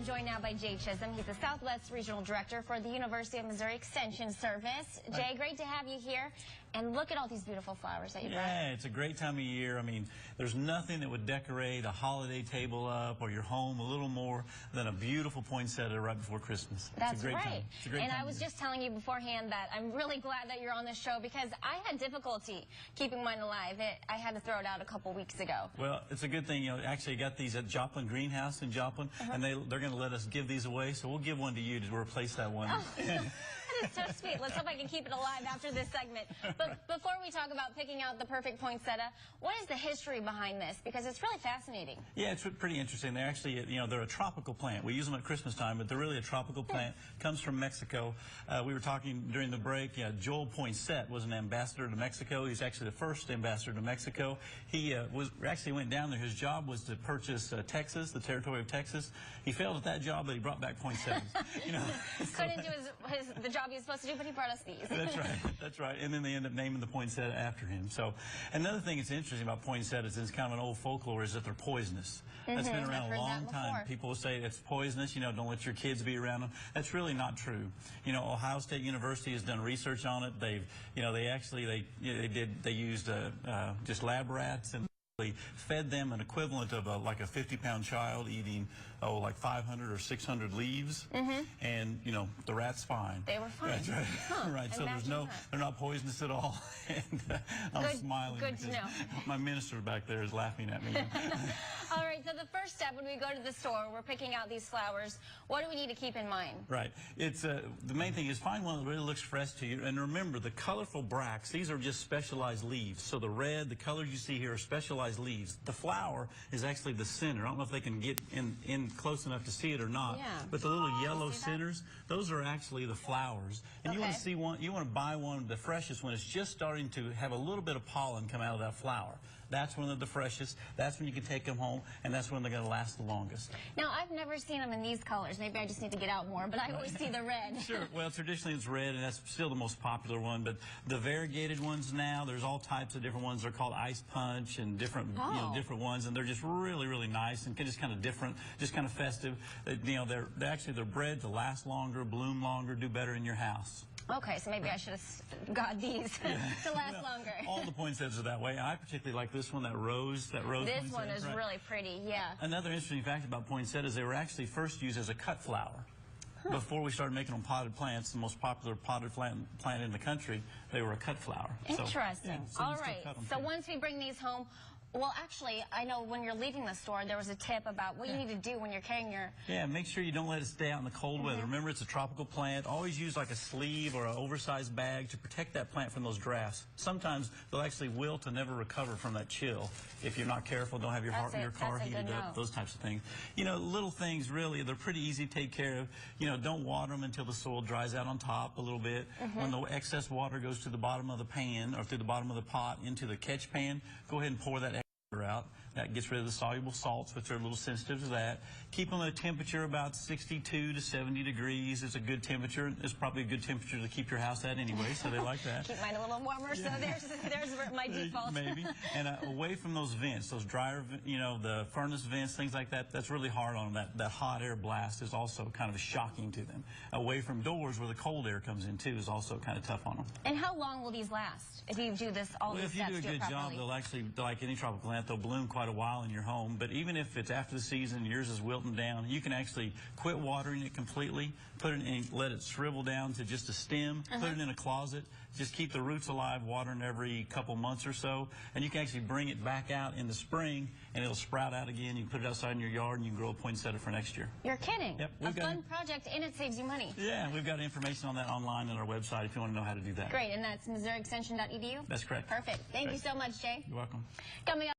joined now by Jay Chisholm. He's the Southwest Regional Director for the University of Missouri Extension Service. Jay, great to have you here. And look at all these beautiful flowers that you brought. Yeah, it's a great time of year. I mean, there's nothing that would decorate a holiday table up or your home a little more than a beautiful poinsettia right before Christmas. That's it's a great right. time. It's a great and time I was just telling you beforehand that I'm really glad that you're on this show because I had difficulty keeping mine alive. I had to throw it out a couple weeks ago. Well, it's a good thing. You know, actually got these at Joplin Greenhouse in Joplin, and they're going to let us give these away, so we'll give one to you to replace that one. Oh. That is so sweet. Let's hope I can keep it alive after this segment. But before we talk about picking out the perfect poinsettia, what is the history behind this? Because it's really fascinating. Yeah, it's pretty interesting. They're actually, you know, they're a tropical plant. We use them at Christmas time, but they're really a tropical plant. Comes from Mexico. We were talking during the break. Joel Poinsett was an ambassador to Mexico. He's actually the first ambassador to Mexico. He actually went down there. His job was to purchase Texas, the territory of Texas. He failed at that job, but he brought back poinsettias. You know, couldn't do the job he was supposed to do, but he brought us these. That's right. That's right. And then they end up naming the poinsettia after him. So another thing that's interesting about poinsettias, and it's kind of an old folklore, is that they're poisonous. That's been around a long time. People will say it's poisonous, you know, don't let your kids be around them. That's really not true. You know, Ohio State University has done research on it. They've, you know, they used just lab rats and fed them an equivalent of like a 50-pound child eating, like 500 or 600 leaves, and you know the rat's fine. They were fine. That's right. Huh, right. So they're not poisonous at all. And I'm smiling. Good to know. My minister back there is laughing at me. All right. So the first step when we go to the store, we're picking out these flowers. What do we need to keep in mind? Right. It's the main thing is find one that really looks fresh to you, and remember the colorful bracts. These are just specialized leaves. So the red, the colors you see here are specialized leaves. The flower is actually the center. I don't know if they can get in close enough to see it or not. Yeah. But the little yellow centers, those are actually the flowers. And you want to see one, you want to buy one, the freshest one is just starting to have a little bit of pollen come out of that flower. That's when they're the freshest. That's when you can take them home, and that's when they're going to last the longest. Now, I've never seen them in these colors. Maybe I just need to get out more, but I always see the red. Sure. Well, traditionally it's red, and that's still the most popular one. But the variegated ones now, there's all types of different ones. They're called ice punch and different, you know, different ones, and they're just really, really nice and just kind of different, just kind of festive. You know, they're bred to last longer, bloom longer, do better in your house. Okay, so maybe I should have got these to last longer. All the poinsettias are that way. I particularly like this one, that rose. This one is really pretty, yeah. Another interesting fact about poinsettias, they were actually first used as a cut flower. Before we started making them potted plants, the most popular potted plant in the country, they were a cut flower. Interesting. So all right, so once we bring these home, well, actually, I know when you're leaving the store, there was a tip about what you need to do when you're carrying your... Yeah, make sure you don't let it stay out in the cold weather. Remember, it's a tropical plant. Always use like a sleeve or an oversized bag to protect that plant from those drafts. Sometimes they'll actually wilt and never recover from that chill. If you're not careful, don't have your car heated up, those types of things. You know, little things, really, they're pretty easy to take care of. You know, don't water them until the soil dries out on top a little bit. When the excess water goes to the bottom of the pan or through the bottom of the pot into the catch pan, go ahead and pour that out. That gets rid of the soluble salts, which are a little sensitive to that. Keep them at a temperature about 62 to 70 degrees. It's a good temperature. It's probably a good temperature to keep your house at anyway, so they like that. Keep mine a little warmer, so there's my default. Maybe. And away from those vents, those drier, you know, the furnace vents, things like that, that's really hard on them. That hot air blast is also kind of shocking to them. Away from doors where the cold air comes in, too, is also kind of tough on them. And how long will these last if you do this, all these steps? If you do a good job, they'll actually, like any tropical plant, they'll bloom quite a while in your home. But even if it's after the season, yours is wilting down, you can actually quit watering it completely, put it in, let it shrivel down to just a stem, put it in a closet, just keep the roots alive, watering every couple months or so, and you can actually bring it back out in the spring, and it'll sprout out again. You can put it outside in your yard, and you can grow a poinsettia for next year. You're kidding. Yep, a fun project, and it saves you money. Yeah, we've got information on that online on our website if you want to know how to do that. Great, and that's MissouriExtension.edu? That's correct. Perfect. Thank you so much, Jay. You're welcome. Coming up.